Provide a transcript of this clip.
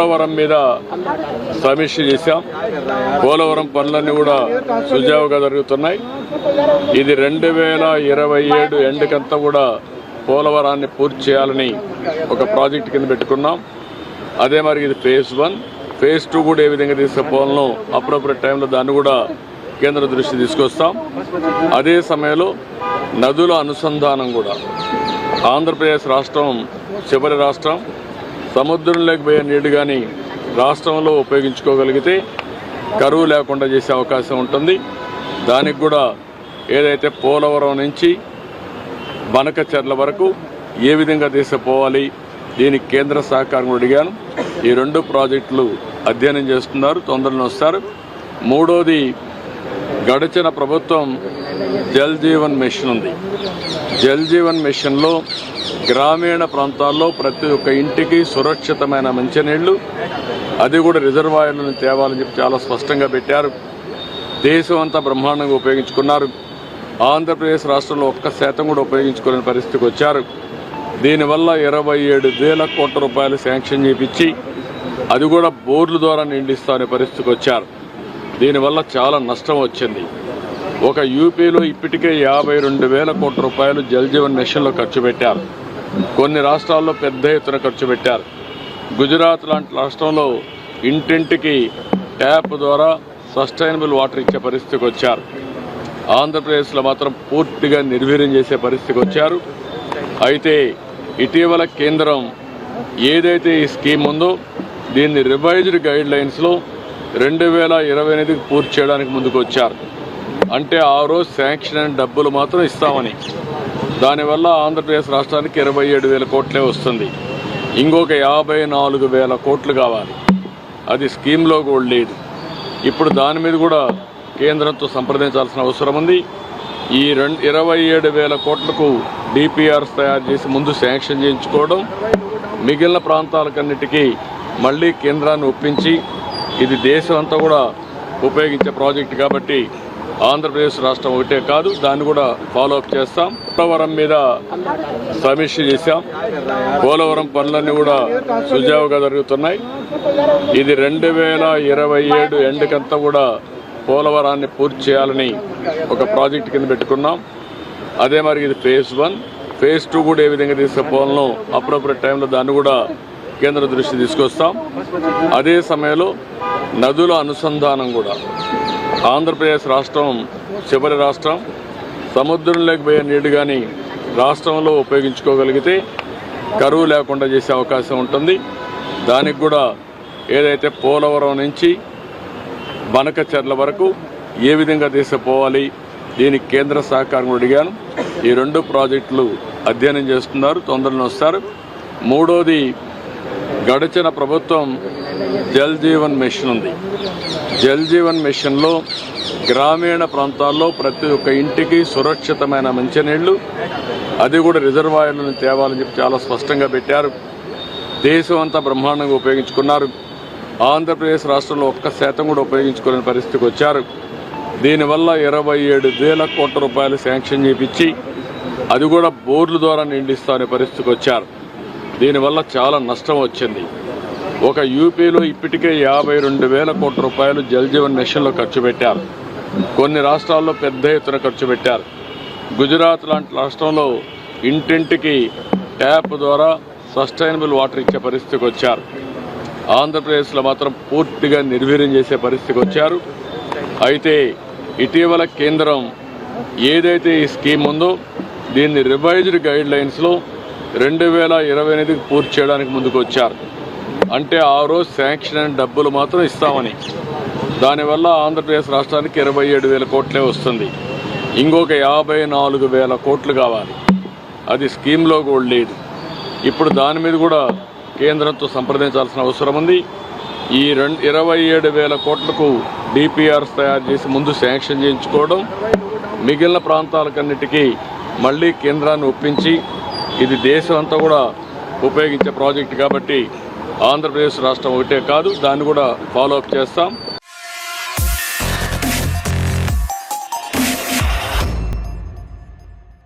పోలవరం మీద సమీక్ష చేశాం. పోలవరం పనులన్నీ కూడా సుజావుగా జరుగుతున్నాయి. ఇది 2027 ఎండ్కంతా కూడా పోలవరాన్ని పూర్తి చేయాలని ఒక ప్రాజెక్ట్ కింద పెట్టుకున్నాం. అదే మరి ఇది ఫేజ్ 1, ఫేజ్ 2 కూడా ఏ విధంగా తీసుకుపోవాలనో అప్రోప్రియట్ టైంలో దాన్ని కూడా కేంద్ర దృష్టి తీసుకొస్తాం. అదే సమయంలో నదుల అనుసంధానం కూడా ఆంధ్రప్రదేశ్ రాష్ట్రం చివరి రాష్ట్రం. సముద్రంలోకి పోయే నీళ్లు కానీ రాష్ట్రంలో ఉపయోగించుకోగలిగితే కరువు లేకుండా చేసే అవకాశం ఉంటుంది. దానికి కూడా ఏదైతే పోలవరం నుంచి బనకచెర్ల వరకు ఏ విధంగా తీసుకుపోవాలి దీనికి కేంద్ర సహకారం అడిగాను. ఈ 2 ప్రాజెక్టులు అధ్యయనం చేస్తున్నారు, తొందరలో వస్తారు. మూడోది, గడిచిన ప్రభుత్వం జల్ జీవన్ మిషన్ ఉంది. జల్ జీవన్ మిషన్లో గ్రామీణ ప్రాంతాల్లో ప్రతి ఒక్క ఇంటికి సురక్షితమైన మంచినీళ్లు, అది కూడా రిజర్వాయర్లను తేవాలని చెప్పి చాలా స్పష్టంగా పెట్టారు. దేశం అంతా బ్రహ్మాండంగా ఉపయోగించుకున్నారు. ఆంధ్రప్రదేశ్ రాష్ట్రంలో 1% కూడా ఉపయోగించుకోలేని పరిస్థితికి వచ్చారు. దీనివల్ల 27,000 కోట్ల రూపాయలు శాంక్షన్ చేయించి అది కూడా బోర్ల ద్వారా నిండిస్తానే పరిస్థితికి వచ్చారు. దీనివల్ల చాలా నష్టం వచ్చింది. ఒక యూపీలో ఇప్పటికే 52,000 కోట్ల రూపాయలు జల్ జీవన్ మిషన్లో ఖర్చు పెట్టారు. కొన్ని రాష్ట్రాల్లో పెద్ద ఎత్తున ఖర్చు పెట్టారు. గుజరాత్ లాంటి రాష్ట్రంలో ఇంటింటికి ట్యాప్ ద్వారా సస్టైనబుల్ వాటర్ ఇచ్చే పరిస్థితికి వచ్చారు. ఆంధ్రప్రదేశ్లో మాత్రం పూర్తిగా నిర్వీర్యం చేసే పరిస్థితికి వచ్చారు. అయితే ఇటీవల కేంద్రం ఏదైతే ఈ స్కీమ్ ఉందో దీన్ని రివైజ్డ్ గైడ్ లైన్స్లో 2028కి పూర్తి చేయడానికి ముందుకు వచ్చారు. అంటే ఆ రోజు శాంక్షన్ అయిన డబ్బులు మాత్రం ఇస్తామని. దానివల్ల ఆంధ్రప్రదేశ్ రాష్ట్రానికి 27,000 కోట్లే వస్తుంది. ఇంకొక 54,000 కోట్లు కావాలి. అది స్కీమ్లో కూడా లేదు. ఇప్పుడు దాని మీద కూడా కేంద్రంతో సంప్రదించాల్సిన అవసరం ఉంది. ఈ 27,000 కోట్లకు డిపిఆర్స్ తయారు చేసి ముందు శాంక్షన్ చేయించుకోవడం, మిగిలిన ప్రాంతాలకన్నిటికీ మళ్ళీ కేంద్రాన్ని ఒప్పించి ఇది దేశం అంతా కూడా ఉపయోగించే ప్రాజెక్టు కాబట్టి ఆంధ్రప్రదేశ్ రాష్ట్రం ఒకటే కాదు, దాన్ని కూడా ఫాలోఅప్ చేస్తాం. పోలవరం మీద సమీక్ష చేశాం. పోలవరం పనులన్నీ కూడా సుజావుగా జరుగుతున్నాయి. ఇది 2027 ఎండ్కంతా కూడా పోలవరాన్ని పూర్తి చేయాలని ఒక ప్రాజెక్ట్ కింద పెట్టుకున్నాం. అదే మరి ఇది ఫేజ్ 1, ఫేజ్ 2 కూడా ఏ విధంగా తీసుకుపోవాలనో అప్రోప్రియట్ టైంలో దాన్ని కూడా కేంద్ర దృష్టి తీసుకొస్తాం. అదే సమయంలో నదుల అనుసంధానం కూడా ఆంధ్రప్రదేశ్ రాష్ట్రం చివరి రాష్ట్రం. సముద్రంలోకి పోయే నీళ్లు కానీ రాష్ట్రంలో ఉపయోగించుకోగలిగితే కరువు లేకుండా చేసే అవకాశం ఉంటుంది. దానికి కూడా ఏదైతే పోలవరం నుంచి బనకచెర్ల వరకు ఏ విధంగా తీసుకుపోవాలి దీనికి కేంద్ర సహకారం అడిగాను. ఈ 2 ప్రాజెక్టులు అధ్యయనం చేస్తున్నారు, తొందరలో వస్తారు. మూడోది, గడిచిన ప్రభుత్వం జల్ జీవన్ మిషన్ ఉంది. జల్ జీవన్ మిషన్లో గ్రామీణ ప్రాంతాల్లో ప్రతి ఒక్క ఇంటికి సురక్షితమైన మంచినీళ్లు, అది కూడా రిజర్వాయర్లను తేవాలని చెప్పి చాలా స్పష్టంగా పెట్టారు. దేశం అంతా బ్రహ్మాండంగా ఉపయోగించుకున్నారు. ఆంధ్రప్రదేశ్ రాష్ట్రంలో 1% కూడా ఉపయోగించుకోలేని పరిస్థితికి వచ్చారు. దీనివల్ల 27,000 కోట్ల రూపాయలు శాంక్షన్ చేయించి అది కూడా బోర్ల ద్వారా నిండిస్తానే పరిస్థితికి వచ్చారు. దీనివల్ల చాలా నష్టం వచ్చింది. ఒక యూపీలో ఇప్పటికే 52,000 కోట్ల రూపాయలు జల్ జీవన్ మిషన్లో ఖర్చు పెట్టారు. కొన్ని రాష్ట్రాల్లో పెద్ద ఎత్తున ఖర్చు పెట్టారు. గుజరాత్ లాంటి రాష్ట్రంలో ఇంటింటికి ట్యాప్ ద్వారా సస్టైనబుల్ వాటర్ ఇచ్చే పరిస్థితికి వచ్చారు. ఆంధ్రప్రదేశ్లో మాత్రం పూర్తిగా నిర్వీర్యం చేసే పరిస్థితికి వచ్చారు. అయితే ఇటీవల కేంద్రం ఏదైతే ఈ స్కీమ్ ఉందో దీన్ని రివైజ్డ్ గైడ్ లైన్స్లో 2028కి పూర్తి చేయడానికి ముందుకు వచ్చారు. అంటే ఆ రోజు శాంక్షన్ అయిన డబ్బులు మాత్రం ఇస్తామని. దానివల్ల ఆంధ్రప్రదేశ్ రాష్ట్రానికి 27,000 కోట్లే వస్తుంది. ఇంకొక 54,000 కోట్లు కావాలి. అది స్కీమ్లో కూడా లేదు. ఇప్పుడు దాని మీద కూడా కేంద్రంతో సంప్రదించాల్సిన అవసరం ఉంది. ఈ 27,000 కోట్లకు డిపిఆర్స్ తయారు చేసి ముందు శాంక్షన్ చేయించుకోవడం, మిగిలిన ప్రాంతాలకన్నిటికీ మళ్ళీ కేంద్రాన్ని ఒప్పించి ఇది దేశం అంతా కూడా ఉపయోగించే ప్రాజెక్టు కాబట్టి ఆంధ్రప్రదేశ్ రాష్ట్రం ఒకటే కాదు, దాన్ని కూడా ఫాలోఅప్ చేస్తాం.